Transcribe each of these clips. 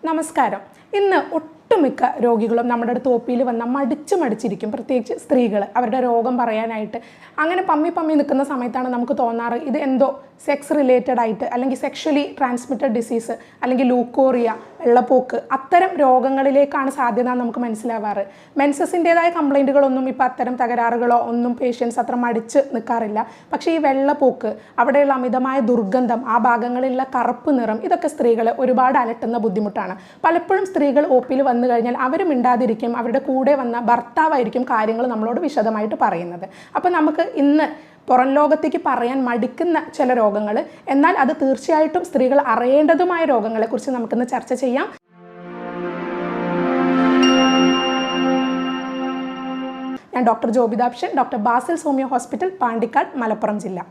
നമസ്കാരം. ഇന്ന് ഒട്ടുമിക്ക രോഗികളും നമ്മുടെ അടുത്ത് ഒപിയിൽ വന്ന മടിച്ചിരിക്കും. പ്രത്യേകിച്ച് സ്ത്രീകൾ അവരുടെ രോഗം പറയാനായിട്ട് അങ്ങനെ പമ്മി നിൽക്കുന്ന സമയത്താണ് നമുക്ക് തോന്നാറ് ഇത് എന്തോ സെക്സ് റിലേറ്റഡ് ആയിട്ട് അല്ലെങ്കിൽ സെക്ഷലി ട്രാൻസ്മിറ്റഡ് ഡിസീസ് അല്ലെങ്കിൽ ലൂക്കോറിയ, വെള്ളപ്പോക്ക് അത്തരം രോഗങ്ങളിലേക്കാണ് സാധ്യത നമുക്ക് മനസ്സിലാവാറ്. മെൻസസിൻ്റെതായ കംപ്ലൈൻറ്റുകളൊന്നും ഇപ്പോൾ അത്തരം തകരാറുകളോ ഒന്നും പേഷ്യൻസ് അത്ര മടിച്ച് നിൽക്കാറില്ല. പക്ഷേ ഈ വെള്ളപ്പോക്ക്, അവിടെയുള്ള അമിതമായ ദുർഗന്ധം, ആ ഭാഗങ്ങളിലുള്ള കറുപ്പ് നിറം, ഇതൊക്കെ സ്ത്രീകളെ ഒരുപാട് അലട്ടുന്ന ബുദ്ധിമുട്ടാണ്. പലപ്പോഴും സ്ത്രീകൾ ഒപിയിൽ വന്നു കഴിഞ്ഞാൽ അവർ മിണ്ടാതിരിക്കും. അവരുടെ കൂടെ വന്ന ഭർത്താവായിരിക്കും കാര്യങ്ങൾ നമ്മളോട് വിശദമായിട്ട് പറയുന്നത്. അപ്പോൾ നമുക്ക് ഇന്ന് പുറം ലോകത്തേക്ക് പറയാൻ മടിക്കുന്ന ചില രോഗങ്ങൾ, എന്നാൽ അത് തീർച്ചയായിട്ടും സ്ത്രീകൾ അറിയേണ്ടതുമായ രോഗങ്ങളെക്കുറിച്ച് നമുക്കിന്ന് ചർച്ച ചെയ്യാം. ഞാൻ ഡോക്ടർ ജോബിതാപ്ഷൻ, doctor Basil homeo hospital, Pandikkad, Malappuram ജില്ല.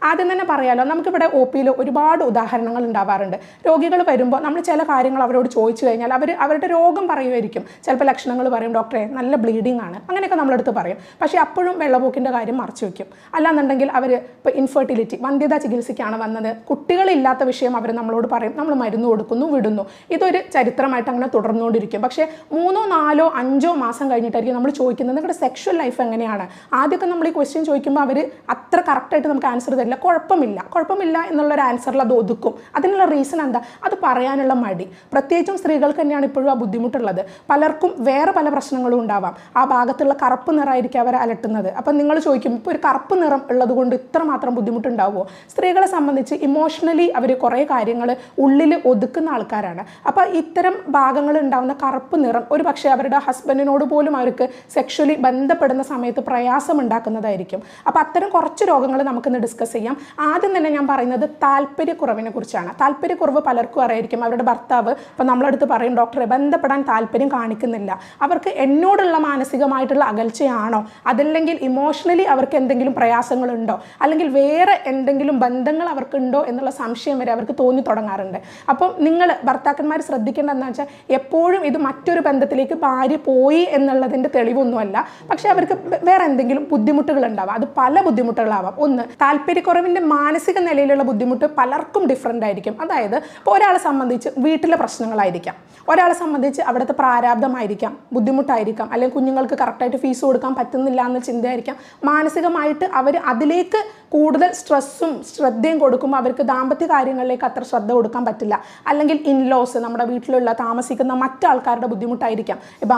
ആദ്യം തന്നെ പറയാലോ, നമുക്കിവിടെ ഒപിയിൽ ഒരുപാട് ഉദാഹരണങ്ങൾ ഉണ്ടാവാറുണ്ട്. രോഗികൾ വരുമ്പോൾ നമ്മൾ ചില കാര്യങ്ങൾ അവരോട് ചോദിച്ചു കഴിഞ്ഞാൽ അവരുടെ രോഗം പറയുമായിരിക്കും. ചിലപ്പോൾ ലക്ഷണങ്ങൾ പറയും, ഡോക്ടറെ നല്ല ബ്ലീഡിങ് ആണ്, അങ്ങനെയൊക്കെ നമ്മളടുത്ത് പറയും. പക്ഷേ അപ്പോഴും വെള്ളപ്പോക്കിൻ്റെ കാര്യം മറച്ചു വയ്ക്കും. അല്ലാന്നുണ്ടെങ്കിൽ അവർ ഇപ്പോൾ ഇൻഫെർട്ടിലിറ്റി, വന്ധ്യതാ ചികിത്സയ്ക്കാണ് വന്നത്, കുട്ടികളില്ലാത്ത വിഷയം അവർ നമ്മളോട് പറയും, നമ്മൾ മരുന്ന് കൊടുക്കുന്നു, വിടുന്നു. ഇതൊരു ചരിത്രമായിട്ട് അങ്ങനെ തുടർന്നുകൊണ്ടിരിക്കും. പക്ഷേ 3, 4, 5 മാസം കഴിഞ്ഞിട്ടായിരിക്കും നമ്മൾ ചോദിക്കുന്നത് നിങ്ങളുടെ സെക്ഷൽ ലൈഫ് എങ്ങനെയാണ്. ആദ്യമൊക്കെ നമ്മൾ ഈ ക്വസ്റ്റ്യൻ ചോദിക്കുമ്പോൾ അവർ അത്ര കറക്റ്റായിട്ട് നമുക്ക് ആൻസർ തരില്ല. കുഴപ്പമില്ല എന്നുള്ളൊരു ആൻസറിൽ അത് ഒതുക്കും. അതിനുള്ള റീസൺ എന്താ? അത് പറയാനുള്ള മടി. പ്രത്യേകിച്ചും സ്ത്രീകൾക്ക് തന്നെയാണ് ഇപ്പോഴും ആ ബുദ്ധിമുട്ടുള്ളത്. പലർക്കും വേറെ പല പ്രശ്നങ്ങളും ഉണ്ടാവാം. ആ ഭാഗത്തുള്ള കറുപ്പ് നിറമായിരിക്കും അവരെ അലട്ടുന്നത്. അപ്പം നിങ്ങൾ ചോദിക്കും, ഇപ്പോൾ ഒരു കറുപ്പ് നിറം ഉള്ളത് കൊണ്ട് ഇത്രമാത്രം ബുദ്ധിമുട്ടുണ്ടാവുമോ? സ്ത്രീകളെ സംബന്ധിച്ച് ഇമോഷണലി അവർ കുറേ കാര്യങ്ങൾ ഉള്ളിൽ ഒതുക്കുന്ന ആൾക്കാരാണ്. അപ്പോൾ ഇത്തരം ഭാഗങ്ങൾ ഉണ്ടാകുന്ന കറുപ്പ് നിറം ഒരു പക്ഷേ അവരുടെ ഹസ്ബൻഡിനോട് പോലും അവർക്ക് സെക്ഷലി ബന്ധപ്പെടുന്ന സമയത്ത് പ്രയാസം ഉണ്ടാക്കുന്നതായിരിക്കും. അപ്പോൾ അത്തരം കുറച്ച് രോഗങ്ങൾ നമുക്കിന്ന് ഡിസ്കസ് ചെയ്യാം. ആദ്യം തന്നെ ഞാൻ പറയുന്നത് താല്പര്യക്കുറവിനെ കുറിച്ചാണ്. താല്പര്യക്കുറവ് പലർക്കും അറിയായിരിക്കും. അവരുടെ ഭർത്താവ് ഇപ്പോൾ നമ്മളടുത്ത് പറയും, ഡോക്ടറെ ബന്ധപ്പെടാൻ താല്പര്യം കാണിക്കുന്നില്ല, അവർക്ക് എന്നോടുള്ള മാനസികമായിട്ടുള്ള അകൽച്ചയാണോ, അതല്ലെങ്കിൽ ഇമോഷണലി അവർക്ക് എന്തെങ്കിലും പ്രയാസങ്ങളുണ്ടോ, അല്ലെങ്കിൽ വേറെ എന്തെങ്കിലും ബന്ധങ്ങൾ അവർക്കുണ്ടോ എന്നുള്ള സംശയം വരെ അവർക്ക് തോന്നി തുടങ്ങാറുണ്ട്. അപ്പം നിങ്ങൾ ഭർത്താക്കന്മാർ ശ്രദ്ധിക്കേണ്ടത് എന്താ വെച്ചാൽ, എപ്പോഴും ഇത് മറ്റൊരു ബന്ധത്തിലേക്ക് ഭാര്യ പോയി എന്നുള്ളതിൻ്റെ തെളിവൊന്നുമല്ല. പക്ഷേ അവർക്ക് വേറെ എന്തെങ്കിലും ബുദ്ധിമുട്ടുകൾ ഉണ്ടാവാം. അത് പല ബുദ്ധിമുട്ടുകളാവാം. ഒന്ന്, താല്പര്യക്കുറവിൻ്റെ മാനസിക നിലയിലുള്ള ബുദ്ധിമുട്ട് പലർക്കും ഡിഫറൻ്റ് ആയിരിക്കും. അതായത് ഇപ്പോൾ ഒരാളെ സംബന്ധിച്ച് വീട്ടിലെ പ്രശ്നങ്ങളായിരിക്കാം, ഒരാളെ സംബന്ധിച്ച് അവിടുത്തെ പ്രാരാബ്ധമായിരിക്കാം, ബുദ്ധിമുട്ടായിരിക്കാം, അല്ലെങ്കിൽ കുഞ്ഞുങ്ങൾക്ക് കറക്റ്റായിട്ട് ഫീസ് കൊടുക്കാൻ പറ്റുന്നില്ല എന്ന ചിന്തയായിരിക്കാം. മാനസികമായിട്ട് അവർ അതിലേക്ക് കൂടുതൽ സ്ട്രെസ്സും ശ്രദ്ധയും കൊടുക്കുമ്പോൾ അവർക്ക് ദാമ്പത്യ കാര്യങ്ങളിലേക്ക് അത്ര ശ്രദ്ധ കൊടുക്കാൻ പറ്റില്ല. അല്ലെങ്കിൽ ഇൻലോസ്, നമ്മുടെ വീട്ടിലുള്ള താമസിക്കുന്ന മറ്റാൾക്കാരുടെ ബുദ്ധിമുട്ടായിരിക്കാം. ഇപ്പം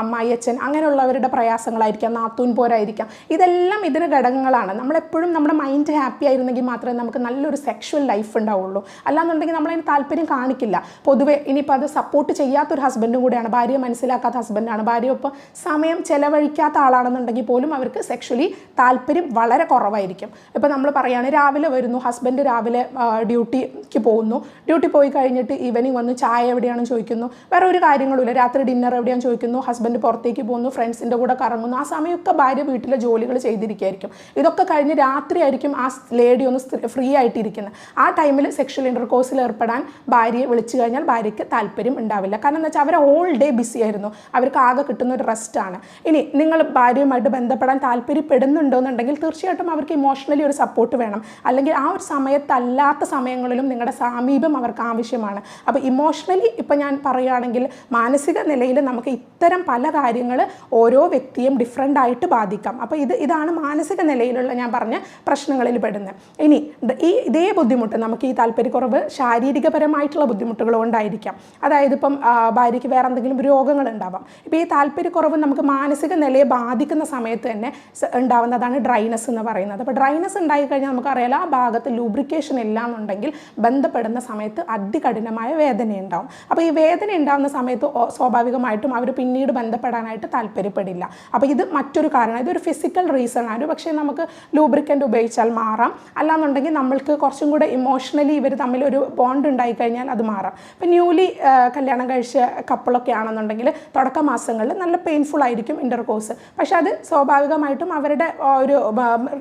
അമ്മായി അച്ഛൻ അങ്ങനെയുള്ളവരുടെ പ്രയാസങ്ങളായിരിക്കാം, നാത്തൂൻ പോരായിരിക്കാം. ഇതെല്ലാം ഇതിന് ഘടകങ്ങളാണ്. നമ്മളെപ്പോഴും നമ്മുടെ മൈൻഡ് ഹാപ്പി ആയിരുന്നെങ്കിൽ മാത്രമേ നമുക്ക് നല്ലൊരു സെക്ഷൽ ലൈഫ് ഉണ്ടാവുള്ളൂ. അല്ലാന്നുണ്ടെങ്കിൽ നമ്മളതിന് താല്പര്യം കാണിക്കില്ല. പൊതുവെ ഇനിയിപ്പോൾ അത് സപ്പോർട്ട് ചെയ്യാത്തൊരു ഹസ്ബൻഡും കൂടെയാണ്, ഭാര്യയെ മനസ്സിലാക്കാത്ത ഹസ്ബൻഡാണ്, ഭാര്യയൊപ്പം സമയം ചെലവഴിക്കാത്ത ആളാണെന്നുണ്ടെങ്കിൽ പോലും അവർക്ക് സെക്ഷലി താല്പര്യം വളരെ കുറവായിരിക്കും. ഇപ്പോൾ നമ്മൾ പറയുകയാണ്, രാവിലെ വരുന്നു, ഹസ്ബൻഡ് രാവിലെ ഡ്യൂട്ടിക്ക് പോകുന്നു, ഡ്യൂട്ടി പോയി കഴിഞ്ഞിട്ട് ഈവനിങ് വന്ന് ചായ എവിടെയാണെന്ന് ചോദിക്കുന്നു, വേറെ ഒരു കാര്യങ്ങളുമില്ല, രാത്രി ഡിന്നർ എവിടെയാണെന്ന് ചോദിക്കുന്നു, ഹസ്ബൻഡ് പുറത്തേക്ക് പോകുന്നു, ഫ്രണ്ട്സിൻ്റെ കൂടെ കറങ്ങുന്നു. ആ സമയമൊക്കെ ഭാര്യ വീട്ടിലെ ജോലികൾ ചെയ്തിരിക്കുകയായിരിക്കും. ഇതൊക്കെ കഴിഞ്ഞ് രാത്രിയായിരിക്കും ആ ലേഡി ഒന്ന് ഫ്രീ ആയിട്ടിരിക്കുന്നത്. ആ ടൈമിൽ സെക്ഷൽ ഇൻ്റർകോഴ്സിൽ ഏർപ്പെടാൻ ഭാര്യയെ വിളിച്ചു കഴിഞ്ഞാൽ ഭാര്യയ്ക്ക് താല്പര്യം ഉണ്ടാവില്ല. കാരണം എന്താ വെച്ചാൽ അവർ ഹോൾ ഡേ ബിസി ആയിരുന്നു, അവർക്ക് ആകെ കിട്ടുന്ന ഒരു റെസ്റ്റാണ്. ഇനി നിങ്ങൾ ഭാര്യയുമായിട്ട് ബന്ധപ്പെടാൻ താല്പര്യപ്പെടുന്നുണ്ടോയെന്നുണ്ടെങ്കിൽ തീർച്ചയായിട്ടും അവർക്ക് ഇമോഷണലി ഒരു സപ്പോർട്ട് വേണം. അല്ലെങ്കിൽ ആ ഒരു സമയത്തല്ലാത്ത സമയങ്ങളിലും നിങ്ങളുടെ സാമീപ്യം അവർക്ക് ആവശ്യമാണ്. അപ്പോൾ ഇമോഷണലി ഇപ്പം ഞാൻ പറയുകയാണെങ്കിൽ മാനസിക നിലയിൽ നമുക്ക് ഇത്തരം പല കാര്യങ്ങൾ ഓരോ വ്യക്തിയും ഡിഫറൻ്റ് ആയിട്ട് ബാധിക്കാം. അപ്പോൾ ഇതാണ് മാനസിക നിലയിലുള്ള ഞാൻ പറഞ്ഞ പ്രശ്നങ്ങളിൽ പെടുന്നത്. ഇനി ഇതേ ബുദ്ധിമുട്ട് നമുക്ക് ഈ താല്പര്യക്കുറവ് ശാരീരികപരമായിട്ടുള്ള ബുദ്ധിമുട്ടുകൾ കൊണ്ടായിരിക്കാം. അതായത് ഇപ്പം ഭാര്യയ്ക്ക് വേറെ എന്തെങ്കിലും രോഗങ്ങൾ ഉണ്ടാവാം. ഇപ്പോൾ ഈ താല്പര്യക്കുറവ് നമുക്ക് മാനസിക നിലയെ ബാധിക്കുന്ന സമയത്ത് തന്നെ ഉണ്ടാവുന്നതാണ് ഡ്രൈനസ് എന്ന് പറയുന്നത്. അപ്പോൾ ഡ്രൈനസ് ഉണ്ടായിക്കഴിഞ്ഞാൽ നമുക്കറിയാലോ, ആ ഭാഗത്ത് ലൂബ്രിക്കേഷൻ ഇല്ല എന്നുണ്ടെങ്കിൽ ബന്ധപ്പെടുന്ന സമയത്ത് അതികഠിനമായ വേദനയുണ്ടാവും. അപ്പോൾ ഈ വേദന ഉണ്ടാകുന്ന സമയത്ത് സ്വാഭാവികമായിട്ടും അവർ പിന്നീട് ബന്ധപ്പെടാനായിട്ട് താല്പര്യപ്പെടില്ല. അപ്പോൾ ഇത് മറ്റൊരു കാരണം, ഇതൊരു ഫിസിക്കൽ റീസൺ ആണ്. പക്ഷേ നമുക്ക് ലൂബ്രിക്കൻ്റ് ഉപയോഗിച്ചാൽ മാറാം. അല്ലാന്നുണ്ടെങ്കിൽ നമ്മൾക്ക് കുറച്ചും കൂടെ ഇമോഷണലി ഇവർ തമ്മിൽ ഒരു ബോണ്ട് ഉണ്ടായിക്കഴിഞ്ഞാൽ അത് മാറാം. ഇപ്പം ന്യൂലി കല്യാണം കഴിച്ച കപ്പിളൊക്കെ ആണെന്നുണ്ടെങ്കിൽ തുടക്ക മാസങ്ങളിൽ നല്ല പെയിൻഫുൾ ആയിരിക്കും ഇൻ്റർകോഴ്സ്. പക്ഷെ അത് സ്വാഭാവികമായിട്ടും അവരുടെ ഒരു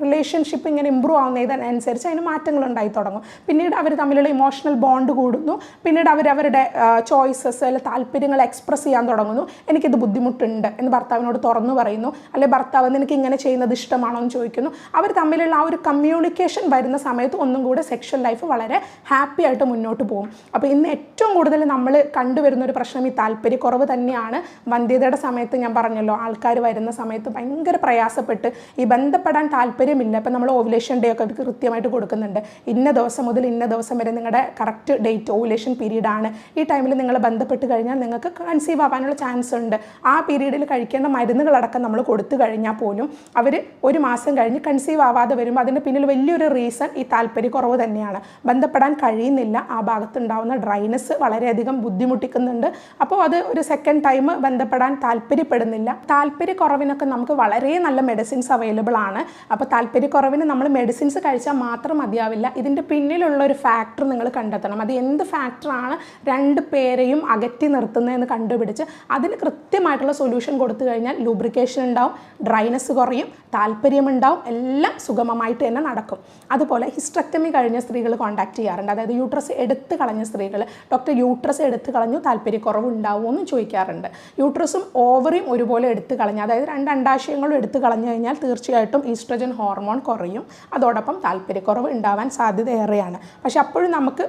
റിലേഷൻഷിപ്പ് റിലേഷൻഷിപ്പ് ഇങ്ങനെ ഇമ്പ്രൂവ് ആവുന്നതിനനുസരിച്ച് അതിന് മാറ്റങ്ങൾ ഉണ്ടായി തുടങ്ങും. പിന്നീട് അവർ തമ്മിലുള്ള ഇമോഷണൽ ബോണ്ട് കൂടുന്നു. പിന്നീട് അവരുടെ ചോയ്സസ് അല്ലെങ്കിൽ താല്പര്യങ്ങൾ എക്സ്പ്രസ് ചെയ്യാൻ തുടങ്ങുന്നു. എനിക്കിത് ബുദ്ധിമുട്ടുണ്ട് എന്ന് ഭർത്താവിനോട് തുറന്നു പറയുന്നു. അല്ലെങ്കിൽ ഭർത്താവ് എനിക്ക് ഇങ്ങനെ ചെയ്യുന്നത് ഇഷ്ടമാണോ എന്ന് ചോദിക്കുന്നു. അവർ തമ്മിലുള്ള ആ ഒരു കമ്മ്യൂണിക്കേഷൻ വരുന്ന സമയത്ത് ഒന്നും കൂടെ സെക്ഷൽ ലൈഫ് വളരെ ഹാപ്പി ആയിട്ട് മുന്നോട്ട് പോകും. അപ്പോൾ ഇന്ന് ഏറ്റവും കൂടുതൽ നമ്മൾ കണ്ടുവരുന്ന ഒരു പ്രശ്നം ഈ താല്പര്യക്കുറവ് തന്നെയാണ്. വന്ധ്യതയുടെ സമയത്ത് ഞാൻ പറഞ്ഞല്ലോ, ആൾക്കാർ വരുന്ന സമയത്ത് ഭയങ്കര പ്രയാസപ്പെട്ട് ഈ ബന്ധപ്പെടാൻ താല്പര്യമില്ല. ഇപ്പം നമ്മൾ ഓവുലേഷൻ ഡേ ഒക്കെ കൃത്യമായിട്ട് കൊടുക്കുന്നുണ്ട്. ഇന്ന ദിവസം മുതൽ ഇന്ന ദിവസം വരെ നിങ്ങളുടെ കറക്റ്റ് ഡേറ്റ് ഓവുലേഷൻ പീരീഡ് ആണ്. ഈ ടൈമിൽ നിങ്ങൾ ബന്ധപ്പെട്ട് കഴിഞ്ഞാൽ നിങ്ങൾക്ക് കൺസീവ് ആവാനുള്ള ചാൻസ് ഉണ്ട്. ആ പീരീഡിൽ കഴിക്കേണ്ട മരുന്നുകളടക്കം നമ്മൾ കൊടുത്തു കഴിഞ്ഞാൽ പോലും അവർ ഒരു മാസം കഴിഞ്ഞ് കൺസീവ് ആവാതെ വരുമ്പോൾ അതിൻ്റെ പിന്നിൽ വലിയൊരു റീസൺ ഈ താല്പര്യക്കുറവ് തന്നെയാണ്. ബന്ധപ്പെടാൻ കഴിയുന്നില്ല. ആ ഭാഗത്തുണ്ടാവുന്ന ഡ്രൈനെസ് വളരെയധികം ബുദ്ധിമുട്ടിക്കുന്നുണ്ട്. അപ്പോൾ അത് ഒരു സെക്കൻഡ് ടൈം ബന്ധപ്പെടാൻ താല്പര്യപ്പെടുന്നില്ല. താല്പര്യക്കുറവിനൊക്കെ നമുക്ക് വളരെ നല്ല മെഡിസിൻസ് അവൈലബിൾ ആണ്. അപ്പോൾ താല്പര്യക്കുറവിന് നമ്മൾ മെഡിസിൻസ് കഴിച്ചാൽ മാത്രം മതിയാവില്ല. ഇതിൻ്റെ പിന്നിലുള്ള ഒരു ഫാക്ടർ നിങ്ങൾ കണ്ടെത്തണം. അത് എന്ത് ഫാക്ടറാണ് രണ്ട് പേരെയും അകറ്റി നിർത്തുന്നതെന്ന് കണ്ടുപിടിച്ച് അതിന് കൃത്യമായിട്ടുള്ള സൊല്യൂഷൻ കൊടുത്തു കഴിഞ്ഞാൽ ലൂബ്രിക്കേഷൻ ഉണ്ടാവും, ഡ്രൈനെസ് കുറയും, താല്പര്യമുണ്ടാവും, എല്ലാം സുഗമമായിട്ട് തന്നെ നടക്കും. അതുപോലെ ഹിസ്റ്റക്ടമി കഴിഞ്ഞ സ്ത്രീകൾ കോൺടാക്ട് ചെയ്യാറുണ്ട്. അതായത് യൂട്രസ് എടുത്ത് കളഞ്ഞ സ്ത്രീകൾ, ഡോക്ടർ യൂട്രസ് എടുത്ത് കളഞ്ഞു, താല്പര്യക്കുറവ് ഉണ്ടാവുമോ എന്നും ചോദിക്കാറുണ്ട്. യൂട്രസും ഓവറിയും ഒരുപോലെ എടുത്ത് കളഞ്ഞു, അതായത് രണ്ട് അണ്ടാശയങ്ങളും എടുത്ത് കളഞ്ഞു കഴിഞ്ഞാൽ തീർച്ചയായിട്ടും ഈസ്ട്രജൻ ഹോർമോൺ കുറയും. അതോടൊപ്പം താല്പര്യക്കുറവ് ഉണ്ടാവാൻ സാധ്യത ഏറെയാണ്. പക്ഷെ അപ്പോഴും നമുക്ക്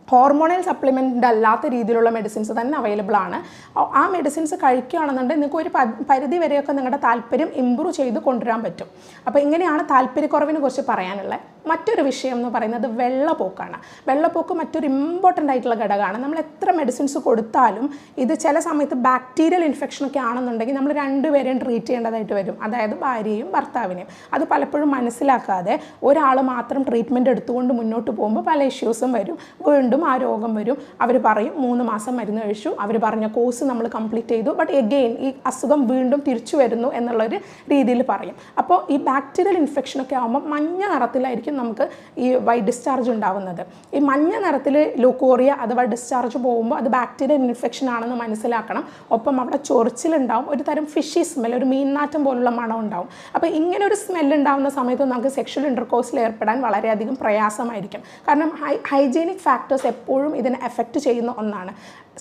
ഹോർമോണൽ സപ്ലിമെൻ്റ് അല്ലാത്ത രീതിയിലുള്ള മെഡിസിൻസ് തന്നെ അവൈലബിൾ ആണ്. ആ മെഡിസിൻസ് കഴിക്കുകയാണെന്നുണ്ടെങ്കിൽ നിങ്ങൾക്ക് ഒരു പരിധി വരെയൊക്കെ നിങ്ങളുടെ താല്പര്യം ഇമ്പ്രൂവ് ചെയ്ത് കൊണ്ടുവരാൻ പറ്റും. അപ്പോൾ ഇങ്ങനെയാണ് താല്പര്യക്കുറവിനെ കുറിച്ച് പറയാനുള്ളത്. മറ്റൊരു വിഷയം എന്ന് പറയുന്നത് വെള്ളപ്പോക്കാണ്. വെള്ളപ്പോക്ക് മറ്റൊരു ഇമ്പോർട്ടൻ്റ് ആയിട്ടുള്ള ഘടകമാണ്. നമ്മൾ എത്ര മെഡിസിൻസ് കൊടുത്താലും ഇത് ചില സമയത്ത് ബാക്ടീരിയൽ ഇൻഫെക്ഷനൊക്കെ ആണെന്നുണ്ടെങ്കിൽ നമ്മൾ രണ്ടുപേരെയും ട്രീറ്റ് ചെയ്യേണ്ടതായിട്ട് വരും. അതായത് ഭാര്യയും ഭർത്താവിനെയും. അത് പലപ്പോഴും മനസ്സിലാക്കാതെ ഒരാൾ മാത്രം ട്രീറ്റ്മെൻറ്റ് എടുത്തുകൊണ്ട് മുന്നോട്ട് പോകുമ്പോൾ പല ഇഷ്യൂസും വരും. വീണ്ടും ആ രോഗം വരും. അവർ പറയും 3 മാസം മരുന്ന് കഴിച്ചു, അവർ പറഞ്ഞ കോഴ്സ് നമ്മൾ കംപ്ലീറ്റ് ചെയ്തു, ബട്ട് എഗെയിൻ ഈ അസുഖം വീണ്ടും തിരിച്ചു വരുന്നു എന്നുള്ളൊരു രീതിയിൽ പറയും. അപ്പോൾ ഈ ബാക്ടീരിയൽ ഇൻഫെക്ഷനൊക്കെ ആകുമ്പോൾ മഞ്ഞ നിറത്തിലായിരിക്കും നമുക്ക് ഈ വൈറ്റ് ഡിസ്ചാർജ് ഉണ്ടാവുന്നത്. ഈ മഞ്ഞ നിറത്തിൽ ലൂക്കോറിയ അഥവാ ഡിസ്ചാർജ് പോകുമ്പോൾ അത് ബാക്ടീരിയൽ ഇൻഫെക്ഷൻ ആണെന്ന് മനസ്സിലാക്കണം. ഒപ്പം അവിടെ ചൊറിച്ചിലുണ്ടാവും, ഒരു തരം ഫിഷി സ്മെൽ, ഒരു മീൻനാറ്റം പോലുള്ള മണം ഉണ്ടാവും. അപ്പോൾ ഇങ്ങനെ ഒരു സ്മെൽ ഉണ്ടാകുന്ന സമയത്ത് നമുക്ക് സെക്ഷൽ ഇൻ്റർകോഴ്സിൽ ഏർപ്പെടാൻ വളരെയധികം പ്രയാസമായിരിക്കും. കാരണം ഹൈജീനിക് ഫാക്ടേഴ്സ് എപ്പോഴും ഇതിനെ എഫക്റ്റ് ചെയ്യുന്ന ഒന്നാണ്.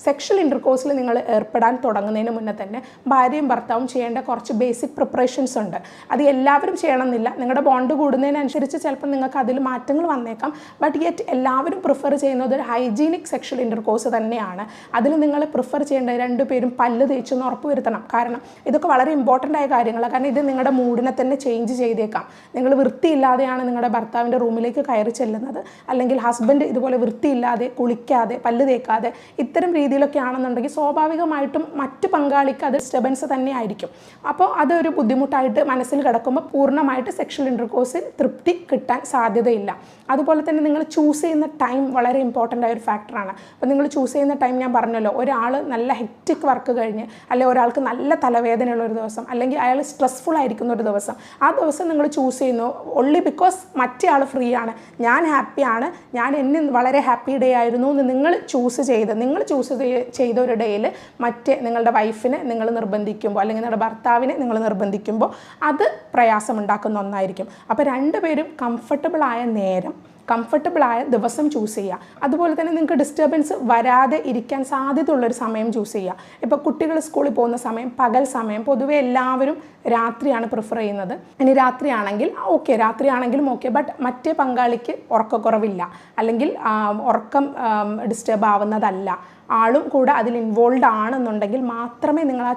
സെക്ഷൽ ഇൻ്റർകോഴ്സിൽ നിങ്ങൾ ഏർപ്പെടാൻ തുടങ്ങുന്നതിന് മുന്നേ തന്നെ ഭാര്യയും ഭർത്താവും ചെയ്യേണ്ട കുറച്ച് ബേസിക് പ്രിപ്പറേഷൻസ് ഉണ്ട്. അത് എല്ലാവരും ചെയ്യണമെന്നില്ല. നിങ്ങളുടെ ബോണ്ട് കൂടുന്നതിനനുസരിച്ച് ചിലപ്പോൾ നിങ്ങൾക്ക് അതിൽ മാറ്റങ്ങൾ വന്നേക്കാം. ബട്ട് യെറ്റ് എല്ലാവരും പ്രിഫർ ചെയ്യുന്നത് ഒരു ഹൈജീനിക് സെക്ഷൽ ഇൻ്റർകോഴ്സ് തന്നെയാണ്. അതിൽ നിങ്ങൾ പ്രിഫർ ചെയ്യേണ്ടത് രണ്ടുപേരും പല്ല് തേച്ചെന്ന് ഉറപ്പ് വരുത്തണം. കാരണം ഇതൊക്കെ വളരെ ഇമ്പോർട്ടൻ്റ് ആയ കാര്യങ്ങളാണ്. കാരണം ഇത് നിങ്ങളുടെ മൂഡിനെ തന്നെ ചേഞ്ച് ചെയ്തേക്കാം. നിങ്ങൾ വൃത്തിയില്ലാതെയാണ് നിങ്ങളുടെ ഭർത്താവിൻ്റെ റൂമിലേക്ക് കയറി ചെല്ലുന്നത്, അല്ലെങ്കിൽ ഹസ്ബൻഡ് ഇതുപോലെ വൃത്തിയില്ലാതെ കുളിക്കാതെ പല്ല് തേക്കാതെ ഇത്തരം രീതിയിലൊക്കെ ആണെന്നുണ്ടെങ്കിൽ സ്വാഭാവികമായിട്ടും മറ്റ് പങ്കാളിക്ക് അത് ഡിസ്റ്റർബൻസ് തന്നെ ആയിരിക്കും. അപ്പോൾ അതൊരു ബുദ്ധിമുട്ടായിട്ട് മനസ്സിൽ കിടക്കുമ്പോൾ പൂർണ്ണമായിട്ട് സെക്ഷൽ ഇൻ്റർകോഴ്സിൽ തൃപ്തി കിട്ടാൻ സാധ്യതയില്ല. അതുപോലെ തന്നെ നിങ്ങൾ ചൂസ് ചെയ്യുന്ന ടൈം വളരെ ഇമ്പോർട്ടൻ്റ് ആയ ഒരു ഫാക്ടറാണ്. അപ്പോൾ നിങ്ങൾ ചൂസ് ചെയ്യുന്ന ടൈം ഞാൻ പറഞ്ഞല്ലോ, ഒരാൾ നല്ല ഹെക്റ്റിക് വർക്ക് കഴിഞ്ഞ്, അല്ലെങ്കിൽ ഒരാൾക്ക് നല്ല തലവേദനയുള്ള ഒരു ദിവസം, അല്ലെങ്കിൽ അയാൾ സ്ട്രെസ്ഫുൾ ആയിരിക്കുന്ന ഒരു ദിവസം, ആ ദിവസം നിങ്ങൾ ചൂസ് ചെയ്യുന്നു ഒൺലി ബിക്കോസ് മറ്റേ ആൾ ഫ്രീ ആണ്, ഞാൻ ഹാപ്പിയാണ്, ഞാൻ എന്നെ വളരെ ഹാപ്പി ഡേ ആയിരുന്നു എന്ന് നിങ്ങൾ ചൂസ് ചെയ്ത ഒരു ഡേയിൽ മറ്റേ നിങ്ങളുടെ വൈഫിനെ നിങ്ങൾ നിർബന്ധിക്കുമ്പോൾ, അല്ലെങ്കിൽ നിങ്ങളുടെ ഭർത്താവിനെ നിങ്ങൾ നിർബന്ധിക്കുമ്പോൾ അത് പ്രയാസമുണ്ടാക്കുന്ന ഒന്നായിരിക്കും. അപ്പോൾ രണ്ടുപേരും കംഫർട്ടബിളായ നേരം, കംഫർട്ടബിളായ ദിവസം ചൂസ് ചെയ്യുക. അതുപോലെ തന്നെ നിങ്ങൾക്ക് ഡിസ്റ്റർബൻസ് വരാതെ ഇരിക്കാൻ സാധ്യതയുള്ളൊരു സമയം ചൂസ് ചെയ്യുക. ഇപ്പോൾ കുട്ടികൾ സ്കൂളിൽ പോകുന്ന സമയം, പകൽ സമയം, പൊതുവെ എല്ലാവരും രാത്രിയാണ് പ്രിഫർ ചെയ്യുന്നത്. ഇനി രാത്രിയാണെങ്കിൽ ഓക്കെ, രാത്രിയാണെങ്കിലും ഓക്കെ, ബട്ട് മറ്റേ പങ്കാളിക്ക് ഉറക്കക്കുറവില്ല, അല്ലെങ്കിൽ ഉറക്കം ഡിസ്റ്റർബ് ആവുന്നതല്ല, ആളും കൂടെ അതിൽ ഇൻവോൾവ് ആണെന്നുണ്ടെങ്കിൽ മാത്രമേ നിങ്ങൾ ആ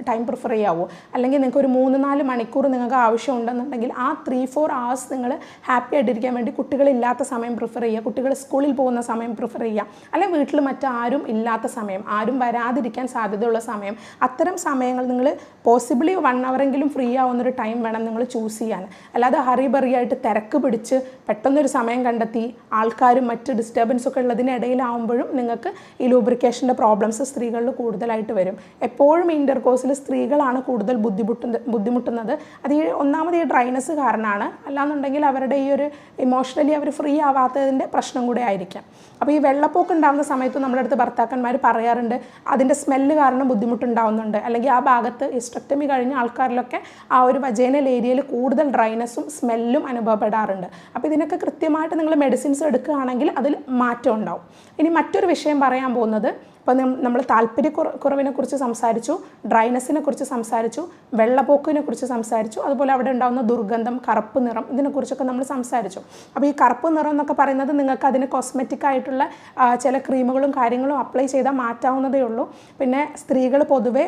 ടൈം പ്രിഫർ ചെയ്യാവൂ. അല്ലെങ്കിൽ നിങ്ങൾക്ക് ഒരു 3-4 മണിക്കൂർ നിങ്ങൾക്ക് ആവശ്യമുണ്ടെന്നുണ്ടെങ്കിൽ ആ 3-4 hours നിങ്ങൾ ഹാപ്പി ആയിട്ടിരിക്കാൻ വേണ്ടി കുട്ടികളില്ലാത്ത സമയം പ്രിഫർ ചെയ്യുക, കുട്ടികൾ സ്കൂളിൽ പോകുന്ന സമയം പ്രിഫർ ചെയ്യുക, അല്ലെങ്കിൽ വീട്ടിൽ മറ്റാരും ഇല്ലാത്ത സമയം, ആരും വരാതിരിക്കാൻ സാധ്യതയുള്ള സമയം, അത്തരം സമയങ്ങൾ നിങ്ങൾ പോസിബിളി 1 hour ഫ്രീ ആവുന്നൊരു ടൈം വേണം നിങ്ങൾ ചൂസ് ചെയ്യാൻ. അല്ലാതെ ഹറിബറിയായിട്ട് തിരക്ക് പിടിച്ച് പെട്ടെന്നൊരു സമയം കണ്ടെത്തി ആൾക്കാരും മറ്റ് ഡിസ്റ്റർബൻസൊക്കെ ഉള്ളതിനിടയിലാവുമ്പോഴും നിങ്ങൾക്ക് ഈ ലൂബ്രിക്കേഷൻ്റെ പ്രോബ്ലംസ് സ്ത്രീകളിൽ കൂടുതലായിട്ട് വരും. എപ്പോഴും ഇൻ്റർകോഴ്സിൽ സ്ത്രീകളാണ് കൂടുതൽ ബുദ്ധിമുട്ടുന്നത്. അത് ഒന്നാമത് ഈ ഡ്രൈനസ് കാരണമാണ്. അല്ലാന്നുണ്ടെങ്കിൽ അവരുടെ ഈ ഒരു ഇമോഷണലി അവർ ഫ്രീ ആവാത്തതിൻ്റെ പ്രശ്നം കൂടെ ആയിരിക്കാം. അപ്പോൾ ഈ വെള്ളപ്പൊക്കം ഉണ്ടാകുന്ന സമയത്ത് നമ്മുടെ അടുത്ത് ഭർത്താക്കന്മാർ പറയാറുണ്ട് അതിൻ്റെ സ്മെല്ല് കാരണം ബുദ്ധിമുട്ടുണ്ടാവുന്നുണ്ട്, അല്ലെങ്കിൽ ആ ഭാഗത്ത് ഹിസ്റ്റെക്ടമി കഴിഞ്ഞ ആൾക്കാരിലൊക്കെ ആ ഒരു വജൈനൽ ഏരിയയിൽ കൂടുതൽ ഡ്രൈനസ്സും സ്മെല്ലും അനുഭവപ്പെടാറുണ്ട്. അപ്പോൾ ഇതിനൊക്കെ കൃത്യമായിട്ട് നിങ്ങൾ മെഡിസിൻസ് എടുക്കുകയാണെങ്കിൽ അതിൽ മാറ്റം ഉണ്ടാവും. ഇനി മറ്റൊരു വിഷയം പറയാൻ പോകുന്നത്, ഇപ്പോൾ നമ്മൾ താല്പര്യക്കുറവിനെ കുറിച്ച് സംസാരിച്ചു, ഡ്രൈനസിനെ കുറിച്ച് സംസാരിച്ചു, വെള്ളപ്പൊക്കിനെ കുറിച്ച് സംസാരിച്ചു, അതുപോലെ അവിടെ ഉണ്ടാകുന്ന ദുർഗന്ധം, കറുപ്പ് നിറം, ഇതിനെക്കുറിച്ചൊക്കെ നമ്മൾ സംസാരിച്ചു. അപ്പോൾ ഈ കറുപ്പ് നിറം എന്നൊക്കെ പറയുന്നത് നിങ്ങൾക്ക് അതിന് കോസ്മെറ്റിക് ആയിട്ടുള്ള ചില ക്രീമുകളും കാര്യങ്ങളും അപ്ലൈ ചെയ്താൽ മാറ്റാവുന്നതേ ഉള്ളൂ. പിന്നെ സ്ത്രീകൾ പൊതുവെ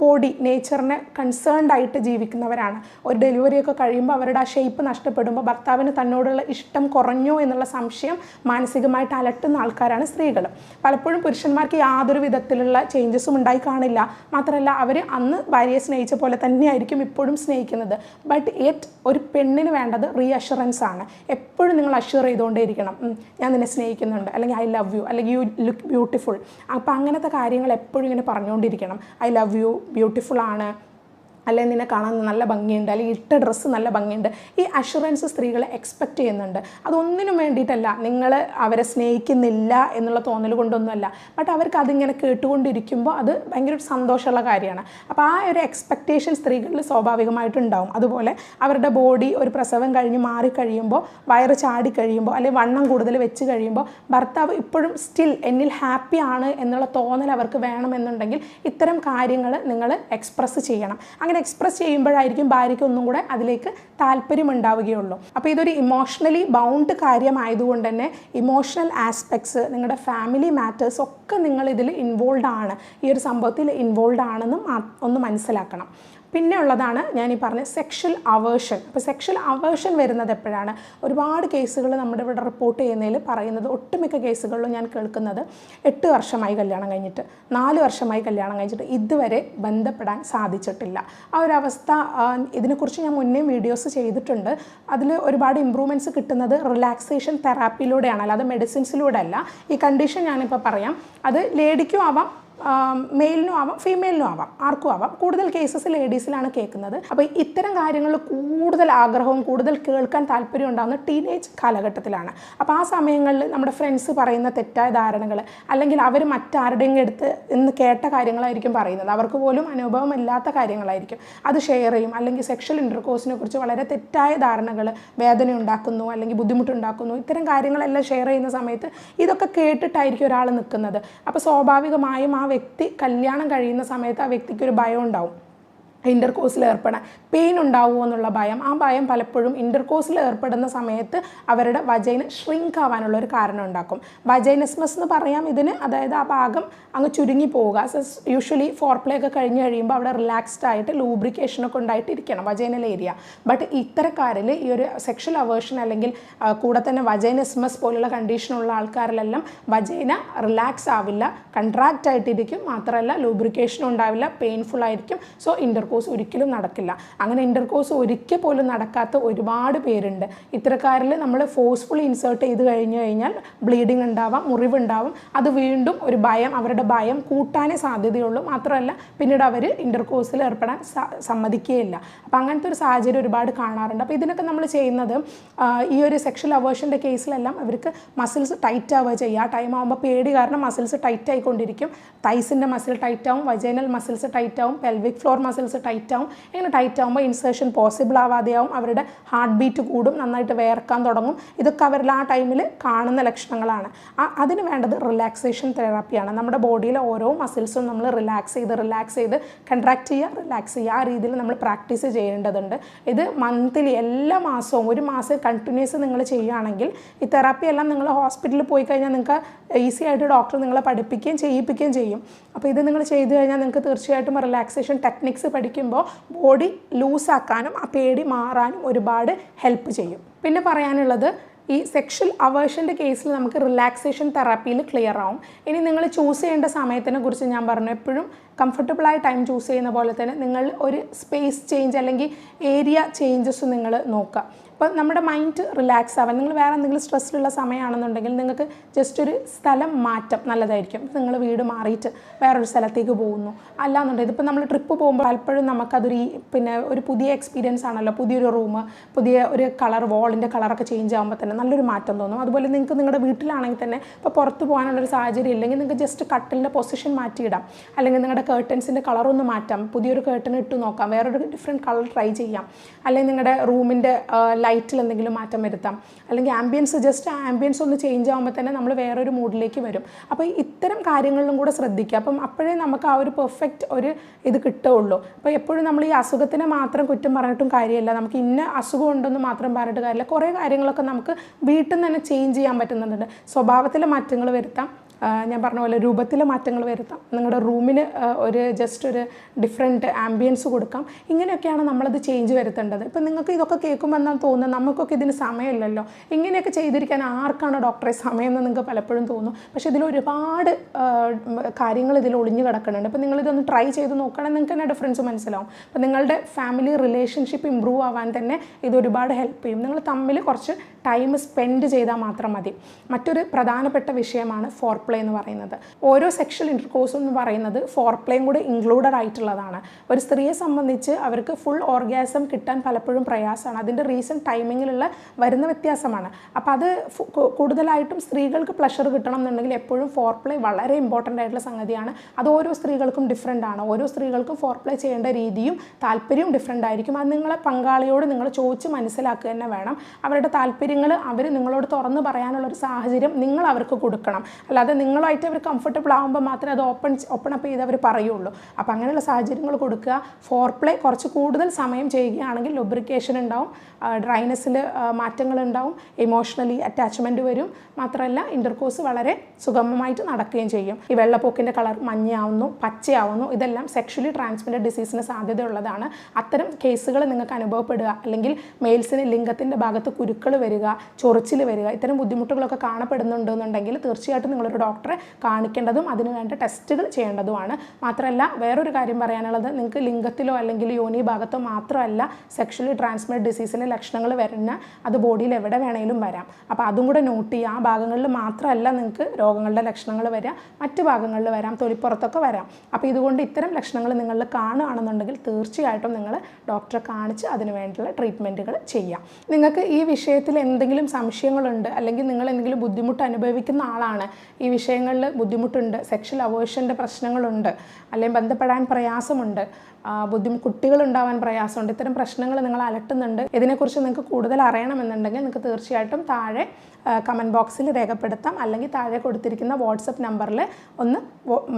ബോഡി നേച്ചറിനെ കൺസേൺഡ് ആയിട്ട് ജീവിക്കുന്നവരാണ്. ഒരു ഡെലിവറിയൊക്കെ കഴിയുമ്പോൾ അവരുടെ ആ ഷേപ്പ് നഷ്ടപ്പെടുമ്പോൾ ഭർത്താവിന് തന്നോടുള്ള ഇഷ്ടം കുറഞ്ഞോ എന്നുള്ള സംശയം മാനസികമായിട്ട് അലട്ടുന്ന ആൾക്കാരാണ് സ്ത്രീകൾ. പലപ്പോഴും പുരുഷന്മാർക്ക് യാതൊരു വിധത്തിലുള്ള ചേഞ്ചസും ഉണ്ടായി കാണില്ല. മാത്രമല്ല അവർ അന്ന് ഭാര്യയെ സ്നേഹിച്ച പോലെ തന്നെയായിരിക്കും ഇപ്പോഴും സ്നേഹിക്കുന്നത്. ബട്ട് ഒരു പെണ്ണിന് വേണ്ടത് റീഅഷുറൻസ് ആണ്. എപ്പോഴും നിങ്ങൾ അഷ്യൂർ ചെയ്തുകൊണ്ടേയിരിക്കണം, ഞാൻ നിന്നെ സ്നേഹിക്കുന്നുണ്ട്, അല്ലെങ്കിൽ ഐ ലവ് യു, അല്ലെങ്കിൽ യു ലുക്ക് ബ്യൂട്ടിഫുൾ. അപ്പോൾ അങ്ങനത്തെ കാര്യങ്ങൾ എപ്പോഴും ഇങ്ങനെ പറഞ്ഞുകൊണ്ടിരിക്കണം. ഐ ലവ് യു, ബ്യൂട്ടിഫുൾ ആണ്, അല്ലെങ്കിൽ നിന്നെ കാണാൻ നല്ല ഭംഗിയുണ്ട്, അല്ലെങ്കിൽ ഇട്ട ഡ്രസ്സ് നല്ല ഭംഗിയുണ്ട്. ഈ അഷുറൻസ് സ്ത്രീകൾ എക്സ്പെക്റ്റ് ചെയ്യുന്നുണ്ട്. അതൊന്നിനും വേണ്ടിയിട്ടല്ല, നിങ്ങൾ അവരെ സ്നേഹിക്കുന്നില്ല എന്നുള്ള തോന്നൽ കൊണ്ടൊന്നുമല്ല. ബട്ട് അവർക്ക് അതിങ്ങനെ കേട്ടുകൊണ്ടിരിക്കുമ്പോൾ അത് ഭയങ്കര ഒരു സന്തോഷമുള്ള കാര്യമാണ്. അപ്പോൾ ആ ഒരു എക്സ്പെക്റ്റേഷൻ സ്ത്രീകളിൽ സ്വാഭാവികമായിട്ടുണ്ടാവും. അതുപോലെ അവരുടെ ബോഡി ഒരു പ്രസവം കഴിഞ്ഞ് മാറിക്കഴിയുമ്പോൾ, വയറ് ചാടിക്കഴിയുമ്പോൾ, അല്ലെങ്കിൽ വണ്ണം കൂടുതൽ വെച്ച് കഴിയുമ്പോൾ ഭർത്താവ് ഇപ്പോഴും സ്റ്റിൽ എന്നിൽ ഹാപ്പി ആണ് എന്നുള്ള തോന്നൽ അവർക്ക് വേണമെന്നുണ്ടെങ്കിൽ ഇത്തരം കാര്യങ്ങൾ നിങ്ങൾ എക്സ്പ്രസ് ചെയ്യണം. അങ്ങനെ എക്സ്പ്രസ് ചെയ്യുമ്പോഴായിരിക്കും ഭാര്യയ്ക്ക് ഒന്നും കൂടെ അതിലേക്ക് താല്പര്യം ഉണ്ടാവുകയുള്ളൂ. അപ്പോൾ ഇതൊരു ഇമോഷണലി ബൗണ്ട് കാര്യമായതുകൊണ്ട് തന്നെ ഇമോഷണൽ ആസ്പെക്ട്സ്, നിങ്ങളുടെ ഫാമിലി മാറ്റേഴ്സ് ഒക്കെ നിങ്ങൾ ഇതിൽ ഇൻവോൾവ് ആണ്, ഈ ഒരു സംഭവത്തിൽ ഇൻവോൾവ് ആണെന്നും ഒന്ന് മനസ്സിലാക്കണം. പിന്നെ ഉള്ളതാണ് ഞാൻ ഈ പറഞ്ഞ സെക്ഷൽ അവേർഷൻ. അപ്പോൾ സെക്ഷൽ അവേർഷൻ വരുന്നത് എപ്പോഴാണ്? ഒരുപാട് കേസുകൾ നമ്മുടെ ഇവിടെ റിപ്പോർട്ട് ചെയ്യുന്നതിൽ പറയുന്നത്, ഒട്ടുമിക്ക കേസുകളിലും ഞാൻ കേൾക്കുന്നത് 8 വർഷമായി കല്യാണം കഴിഞ്ഞിട്ട്, 4 വർഷമായി കല്യാണം കഴിച്ചിട്ട് ഇതുവരെ ബന്ധപ്പെടാൻ സാധിച്ചിട്ടില്ല. ആ ഒരു അവസ്ഥ, ഇതിനെക്കുറിച്ച് ഞാൻ മുന്നേ വീഡിയോസ് ചെയ്തിട്ടുണ്ട്. അതിൽ ഒരുപാട് ഇമ്പ്രൂവ്മെൻറ്റ്സ് കിട്ടുന്നത് റിലാക്സേഷൻ തെറാപ്പിയിലൂടെയാണ്, അല്ലാതെ മെഡിസിൻസിലൂടെ അല്ല. ഈ കണ്ടീഷൻ ഞാനിപ്പോൾ പറയാം, അത് ലേഡിക്കും ആവാം, മെയിലിനും ആവാം, ഫീമെയിലിനും ആവാം, ആർക്കും ആവാം. കൂടുതൽ കേസസ് ലേഡീസിലാണ് കേൾക്കുന്നത്. അപ്പോൾ ഇത്തരം കാര്യങ്ങളിൽ കൂടുതൽ ആഗ്രഹവും കൂടുതൽ കേൾക്കാൻ താല്പര്യം ഉണ്ടാകുന്ന ടീനേജ് കാലഘട്ടത്തിലാണ്. അപ്പോൾ ആ സമയങ്ങളിൽ നമ്മുടെ ഫ്രണ്ട്സ് പറയുന്ന തെറ്റായ ധാരണകൾ, അല്ലെങ്കിൽ അവർ മറ്റാരുടെയും അടുത്ത് ഇന്ന് കേട്ട കാര്യങ്ങളായിരിക്കും പറയുന്നത്, അവർക്ക് പോലും അനുഭവമില്ലാത്ത കാര്യങ്ങളായിരിക്കും അത് ഷെയർ ചെയ്യും. അല്ലെങ്കിൽ സെക്ഷൽ ഇൻ്റർകോഴ്സിനെ കുറിച്ച് വളരെ തെറ്റായ ധാരണകൾ, വേദന ഉണ്ടാക്കുന്നു അല്ലെങ്കിൽ ബുദ്ധിമുട്ടുണ്ടാക്കുന്നു, ഇത്തരം കാര്യങ്ങളെല്ലാം ഷെയർ ചെയ്യുന്ന സമയത്ത് ഇതൊക്കെ കേട്ടിട്ടായിരിക്കും ഒരാൾ നിൽക്കുന്നത്. അപ്പോൾ സ്വാഭാവികമായും ആ വ്യക്തി കല്യാണം കഴിയുന്ന സമയത്ത് ആ വ്യക്തിക്ക് ഒരു ഭയം ഉണ്ടാവും, ഇൻ്റർകോഴ്സിൽ ഏർപ്പെടാൻ പെയിൻ ഉണ്ടാവുമോ എന്നുള്ള ഭയം. ആ ഭയം പലപ്പോഴും ഇൻ്റർകോഴ്സിൽ ഏർപ്പെടുന്ന സമയത്ത് അവരുടെ വജൈന ഷ്രിങ്ക് ആവാനുള്ളൊരു കാരണം ഉണ്ടാക്കും. വജൈനസ്മസ് എന്ന് പറയാം ഇതിന്, അതായത് ആ ഭാഗം അങ്ങ് ചുരുങ്ങി പോവുക. യൂഷ്വലി ഫോർപ്ലേ ഒക്കെ കഴിഞ്ഞ് കഴിയുമ്പോൾ അവിടെ റിലാക്സ്ഡ് ആയിട്ട് ലൂബ്രിക്കേഷനൊക്കെ ഉണ്ടായിട്ടിരിക്കണം വജൈനൽ ഏരിയ. ബട്ട് ഇത്തരക്കാരിൽ ഈ ഒരു സെക്ഷൽ അവേർഷൻ അല്ലെങ്കിൽ കൂടെ തന്നെ വജൈനസ്മസ് പോലുള്ള കണ്ടീഷനുള്ള ആൾക്കാരിലെല്ലാം വജൈന റിലാക്സ് ആവില്ല, കൺട്രാക്റ്റ് ആയിട്ടിരിക്കും. മാത്രമല്ല ലൂബ്രിക്കേഷനും ഉണ്ടാവില്ല, പെയിൻഫുൾ ആയിരിക്കും. സോ ഇൻ്റർകോഴ്സ് ഒരിക്കലും നടക്കില്ല. അങ്ങനെ ഇൻ്റർകോഴ്സ് ഒരിക്കൽ പോലും നടക്കാത്ത ഒരുപാട് പേരുണ്ട്. ഇത്തരക്കാരിൽ നമ്മൾ ഫോഴ്സ്ഫുള്ളി ഇൻസേർട്ട് ചെയ്ത് കഴിഞ്ഞാൽ ബ്ലീഡിങ് ഉണ്ടാവാം, മുറിവുണ്ടാവും. അത് വീണ്ടും ഒരു ഭയം, അവരുടെ ഭയം കൂട്ടാനേ സാധ്യതയുള്ളൂ. മാത്രമല്ല പിന്നീട് അവർ ഇൻ്റർകോഴ്സിൽ ഏർപ്പെടാൻ സമ്മതിക്കുകയില്ല. അപ്പോൾ അങ്ങനത്തെ ഒരു സാഹചര്യം ഒരുപാട് കാണാറുണ്ട്. അപ്പോൾ ഇതിനൊക്കെ നമ്മൾ ചെയ്യുന്നത്, ഈ ഒരു സെക്ഷൽ അവേർഷൻ്റെ കേസിലെല്ലാം അവർക്ക് മസിൽസ് ടൈറ്റ് ആവുക ചെയ്യുക. ആ ടൈം ആകുമ്പോൾ പേടി കാരണം മസിൽസ് ടൈറ്റ് ആയിക്കൊണ്ടിരിക്കും. തൈസിൻ്റെ മസിൽ ടൈറ്റ് ആവും, വജൈനൽ മസിൽസ് ടൈറ്റ് ആവും, പെൽവിക് ഫ്ലോർ മസിൽസ് ടൈറ്റ് ആവും. ഇങ്ങനെ ടൈറ്റ് ആകുമ്പോൾ ഇൻസേർഷൻ പോസിബിൾ ആവാതെയാവും. അവരുടെ ഹാർട്ട് ബീറ്റ് കൂടും, നന്നായിട്ട് വേർക്കാൻ തുടങ്ങും. ഇതൊക്കെ അവരിൽ ആ ടൈമിൽ കാണുന്ന ലക്ഷണങ്ങളാണ്. അതിന് വേണ്ടത് റിലാക്സേഷൻ തെറാപ്പിയാണ്. നമ്മുടെ ബോഡിയിലെ ഓരോ മസിൽസും നമ്മൾ റിലാക്സ് ചെയ്ത് കൺട്രാക്ട് ചെയ്യുക, റിലാക്സ് ചെയ്യുക, ആ രീതിയിൽ നമ്മൾ പ്രാക്ടീസ് ചെയ്യേണ്ടതുണ്ട്. ഇത് മന്ത്ലി എല്ലാ മാസവും, ഒരു മാസം കണ്ടിന്യൂസ് നിങ്ങൾ ചെയ്യുകയാണെങ്കിൽ ഈ തെറാപ്പി എല്ലാം നിങ്ങൾ ഹോസ്പിറ്റലിൽ പോയി കഴിഞ്ഞാൽ നിങ്ങൾക്ക് ഈസി ആയിട്ട് ഡോക്ടർ നിങ്ങളെ പഠിപ്പിക്കുകയും ചെയ്യിപ്പിക്കുകയും ചെയ്യും. അപ്പോൾ ഇത് നിങ്ങൾ ചെയ്തു കഴിഞ്ഞാൽ നിങ്ങൾക്ക് തീർച്ചയായിട്ടും റിലാക്സേഷൻ ടെക്നിക്സ് പഠിക്കുമ്പോൾ ബോഡി ലൂസാക്കാനും ആ പേടി മാറാനും ഒരുപാട് ഹെൽപ്പ് ചെയ്യും. പിന്നെ പറയാനുള്ളത്, ഈ സെക്ഷൽ അവേർഷൻ്റെ കേസിൽ നമുക്ക് റിലാക്സേഷൻ തെറാപ്പിയിൽ ക്ലിയർ ആവും. ഇനി നിങ്ങൾ ചൂസ് ചെയ്യേണ്ട സമയത്തിനെ കുറിച്ച് ഞാൻ പറഞ്ഞു, എപ്പോഴും കംഫർട്ടബിളായ ടൈം ചൂസ് ചെയ്യുന്ന പോലെ തന്നെ നിങ്ങൾ ഒരു സ്പേസ് ചേഞ്ച് അല്ലെങ്കിൽ ഏരിയ ചേഞ്ചസ് നിങ്ങൾ നോക്കുക. അപ്പോൾ നമ്മുടെ മൈൻഡ് റിലാക്സ് ആവാൻ, നിങ്ങൾ വേറെ എന്തെങ്കിലും സ്ട്രെസ്സിലുള്ള സമയമാണെന്നുണ്ടെങ്കിൽ നിങ്ങൾക്ക് ജസ്റ്റ് ഒരു സ്ഥലം മാറ്റം നല്ലതായിരിക്കും. നിങ്ങൾ വീട് മാറിയിട്ട് വേറൊരു സ്ഥലത്തേക്ക് പോകുന്നു, അല്ലാന്നുണ്ടെങ്കിൽ ഇതിപ്പോൾ നമ്മൾ ട്രിപ്പ് പോകുമ്പോൾ പലപ്പോഴും നമുക്കതൊരു പിന്നെ ഒരു പുതിയ എക്സ്പീരിയൻസ് ആണല്ലോ. പുതിയൊരു റൂം, പുതിയ ഒരു കളർ, വാളിൻ്റെ കളറൊക്കെ ചേഞ്ച് ആകുമ്പോൾ തന്നെ നല്ലൊരു മാറ്റം തോന്നും. അതുപോലെ നിങ്ങൾക്ക് നിങ്ങളുടെ വീട്ടിലാണെങ്കിൽ തന്നെ ഇപ്പോൾ പുറത്ത് പോകാനുള്ളൊരു സാഹചര്യം ഇല്ലെങ്കിൽ നിങ്ങൾക്ക് ജസ്റ്റ് കട്ടിലിൻ്റെ പൊസിഷൻ മാറ്റിയിടാം, അല്ലെങ്കിൽ നിങ്ങളുടെ കേർട്ടൻസിൻ്റെ കളറൊന്ന് മാറ്റാം, പുതിയൊരു കേർട്ടൻ ഇട്ട് നോക്കാം, വേറൊരു ഡിഫറെൻറ്റ് കളർ ട്രൈ ചെയ്യാം, അല്ലെങ്കിൽ നിങ്ങളുടെ റൂമിൻ്റെ ലൈറ്റിൽ എന്തെങ്കിലും മാറ്റം വരുത്താം, അല്ലെങ്കിൽ ആംബിയൻസ്, ജസ്റ്റ് ആംബിയൻസ് ഒന്ന് ചേഞ്ച് ആകുമ്പോൾ തന്നെ നമ്മൾ വേറൊരു മൂഡിലേക്ക് വരും. അപ്പോൾ ഇത്തരം കാര്യങ്ങളിലും കൂടെ ശ്രദ്ധിക്കുക. അപ്പം അപ്പോഴേ നമുക്ക് ആ ഒരു പെർഫെക്റ്റ് ഒരു ഇത് കിട്ടുകയുള്ളൂ. അപ്പോൾ എപ്പോഴും നമ്മൾ ഈ അസുഖത്തിനെ മാത്രം കുറ്റം പറഞ്ഞിട്ടും കാര്യമില്ല, നമുക്ക് ഇന്ന അസുഖം ഉണ്ടെന്ന് മാത്രം പറഞ്ഞിട്ട് കാര്യമില്ല. കുറേ കാര്യങ്ങളൊക്കെ നമുക്ക് വീട്ടിൽ നിന്ന് തന്നെ ചേഞ്ച് ചെയ്യാൻ പറ്റുന്നുണ്ട്. സ്വഭാവത്തിലെ മാറ്റങ്ങൾ വരുത്താം, ഞാൻ പറഞ്ഞ പോലെ രൂപത്തിലെ മാറ്റങ്ങൾ വരുത്താം, നിങ്ങളുടെ റൂമിന് ഒരു ജസ്റ്റ് ഒരു ഡിഫറെൻറ്റ് ആംബിയൻസ് കൊടുക്കാം. ഇങ്ങനെയൊക്കെയാണ് നമ്മളത് ചേഞ്ച് വരുത്തേണ്ടത്. ഇപ്പം നിങ്ങൾക്ക് ഇതൊക്കെ കേൾക്കുമ്പോൾ എന്നാൽ തോന്നുന്നത് നമുക്കൊക്കെ ഇതിന് സമയമില്ലല്ലോ, ഇങ്ങനെയൊക്കെ ചെയ്തിരിക്കാൻ ആർക്കാണ് ഡോക്ടറെ സമയം എന്ന് നിങ്ങൾക്ക് പലപ്പോഴും തോന്നും. പക്ഷേ ഇതിലൊരുപാട് കാര്യങ്ങൾ ഇതിൽ ഒളിഞ്ഞു കിടക്കുന്നുണ്ട്. അപ്പോൾ നിങ്ങളിതൊന്ന് ട്രൈ ചെയ്ത് നോക്കുകയാണെങ്കിൽ നിങ്ങൾക്ക് തന്നെ ഡിഫറൻസ് മനസ്സിലാവും. അപ്പോൾ നിങ്ങളുടെ ഫാമിലി റിലേഷൻഷിപ്പ് ഇമ്പ്രൂവ് ആവാൻ തന്നെ ഇത് ഒരുപാട് ഹെൽപ്പ് ചെയ്യും. നിങ്ങൾ തമ്മിൽ കുറച്ച് ടൈം സ്പെൻഡ് ചെയ്താൽ മാത്രം മതി. മറ്റൊരു പ്രധാനപ്പെട്ട വിഷയമാണ് ഫോർ പ്ലേ എന്ന് പറയുന്നത്. ഓരോ സെക്ഷൽ ഇൻ്റർകോഴ്സ് എന്ന് പറയുന്നത് ഫോർ പ്ലേയും കൂടി ഇൻക്ലൂഡഡ് ആയിട്ടുള്ളതാണ്. ഒരു സ്ത്രീയെ സംബന്ധിച്ച് അവർക്ക് ഫുൾ ഓർഗാസം കിട്ടാൻ പലപ്പോഴും പ്രയാസമാണ്. അതിൻ്റെ റീസൺ ടൈമിങ്ങിലുള്ള വരുന്ന വ്യത്യാസമാണ്. അപ്പോൾ അത് കൂടുതലായിട്ടും സ്ത്രീകൾക്ക് പ്ലഷർ കിട്ടണം എന്നുണ്ടെങ്കിൽ എപ്പോഴും ഫോർ പ്ലേ വളരെ ഇമ്പോർട്ടൻ്റ് ആയിട്ടുള്ള സംഗതിയാണ്. അത് ഓരോ സ്ത്രീകൾക്കും ഡിഫറെൻ്റ് ആണ്. ഓരോ സ്ത്രീകൾക്കും ഫോർ പ്ലേ ചെയ്യേണ്ട രീതിയും താല്പര്യവും ഡിഫറെൻ്റ് ആയിരിക്കും. അത് നിങ്ങളെ പങ്കാളിയോട് നിങ്ങൾ ചോദിച്ച് മനസ്സിലാക്കുക തന്നെ വേണം. അവരുടെ താല്പര്യങ്ങൾ അവർ നിങ്ങളോട് തുറന്ന് പറയാനുള്ളൊരു സാഹചര്യം നിങ്ങൾ അവർക്ക് കൊടുക്കണം. അല്ലാതെ നിങ്ങളുമായിട്ട് അവർ കംഫർട്ടബിൾ ആകുമ്പോൾ മാത്രമേ അത് ഓപ്പൺ അപ്പ് ചെയ്ത് അവർ പറയുള്ളൂ. അപ്പോൾ അങ്ങനെയുള്ള സാഹചര്യങ്ങൾ കൊടുക്കുക. ഫോർ പ്ലേ കുറച്ച് കൂടുതൽ സമയം ചെയ്യുകയാണെങ്കിൽ ലുബ്രിക്കേഷൻ ഉണ്ടാവും, ഡ്രൈനെസ്സിൽ മാറ്റങ്ങളുണ്ടാവും, ഇമോഷണലി അറ്റാച്ച്മെൻറ്റ് വരും. മാത്രമല്ല ഇൻ്റർകോഴ്സ് വളരെ സുഗമമായിട്ട് നടക്കുകയും ചെയ്യും. ഈ വെള്ളപ്പൊക്കിൻ്റെ കളർ മഞ്ഞയാവുന്നു, പച്ചയാവുന്നു, ഇതെല്ലാം സെക്ഷലി ട്രാൻസ്മിറ്റഡ് ഡിസീസിന് സാധ്യതയുള്ളതാണ്. അത്തരം കേസുകൾ നിങ്ങൾക്ക് അനുഭവപ്പെടുക, അല്ലെങ്കിൽ മെയിൽസിന് ലിംഗത്തിൻ്റെ ഭാഗത്ത് കുരുക്കൾ വരിക, ചൊറിച്ചിൽ വരിക, ഇത്തരം ബുദ്ധിമുട്ടുകളൊക്കെ കാണപ്പെടുന്നുണ്ടെന്നുണ്ടെങ്കിൽ തീർച്ചയായിട്ടും നിങ്ങളൊരു ഡോക്ടറെ കാണിക്കേണ്ടതും അതിന് വേണ്ട ടെസ്റ്റുകൾ ചെയ്യേണ്ടതുമാണ്. മാത്രമല്ല വേറൊരു കാര്യം പറയാനുള്ളത്, നിങ്ങൾക്ക് ലിംഗത്തിലോ അല്ലെങ്കിൽ യോനി ഭാഗത്തോ മാത്രമല്ല സെക്ഷലി ട്രാൻസ്മിറ്റഡ് ഡിസീസിൻ്റെ ലക്ഷണങ്ങൾ വരുന്ന, അത് ബോഡിയിൽ എവിടെ വേണമെങ്കിലും വരാം. അപ്പോൾ അതും കൂടെ നോട്ട് ചെയ്യുക. ആ ഭാഗങ്ങളിൽ മാത്രമല്ല നിങ്ങൾക്ക് രോഗങ്ങളുടെ ലക്ഷണങ്ങൾ വരിക, മറ്റ് ഭാഗങ്ങളിൽ വരാം, തൊലിപ്പുറത്തൊക്കെ വരാം. അപ്പോൾ ഇതുകൊണ്ട് ഇത്തരം ലക്ഷണങ്ങൾ നിങ്ങളിൽ കാണുകയാണെന്നുണ്ടെങ്കിൽ തീർച്ചയായിട്ടും നിങ്ങൾ ഡോക്ടറെ കാണിച്ച് അതിന് വേണ്ടിയുള്ള ട്രീറ്റ്മെൻറ്റുകൾ ചെയ്യാം. നിങ്ങൾക്ക് ഈ വിഷയത്തിൽ എന്തെങ്കിലും സംശയങ്ങളുണ്ട്, അല്ലെങ്കിൽ നിങ്ങൾ എന്തെങ്കിലും ബുദ്ധിമുട്ട് അനുഭവിക്കുന്ന ആളാണ്, ഈ വിഷയങ്ങളിൽ ബുദ്ധിമുട്ടുണ്ട്, സെക്ഷൽ അവേർഷൻ്റെ പ്രശ്നങ്ങളുണ്ട്, അല്ലെങ്കിൽ ബന്ധപ്പെടാൻ പ്രയാസമുണ്ട്, കുട്ടികളുണ്ടാവാൻ പ്രയാസമുണ്ട്, ഇത്തരം പ്രശ്നങ്ങൾ നിങ്ങൾ അലട്ടുന്നുണ്ട്, ഇതിനെക്കുറിച്ച് നിങ്ങൾക്ക് കൂടുതൽ അറിയണമെന്നുണ്ടെങ്കിൽ നിങ്ങൾക്ക് തീർച്ചയായിട്ടും താഴെ കമൻറ്റ് ബോക്സിൽ രേഖപ്പെടുത്താം, അല്ലെങ്കിൽ താഴെ കൊടുത്തിരിക്കുന്ന വാട്സപ്പ് നമ്പറിൽ ഒന്ന്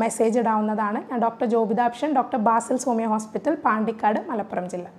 മെസ്സേജ് ഇടാവുന്നതാണ്. ഞാൻ ഡോക്ടർ ജോബിതാപ്ഷൻ, doctor Basil's homeo hospital, Pandikkad, Malappuram ജില്ല.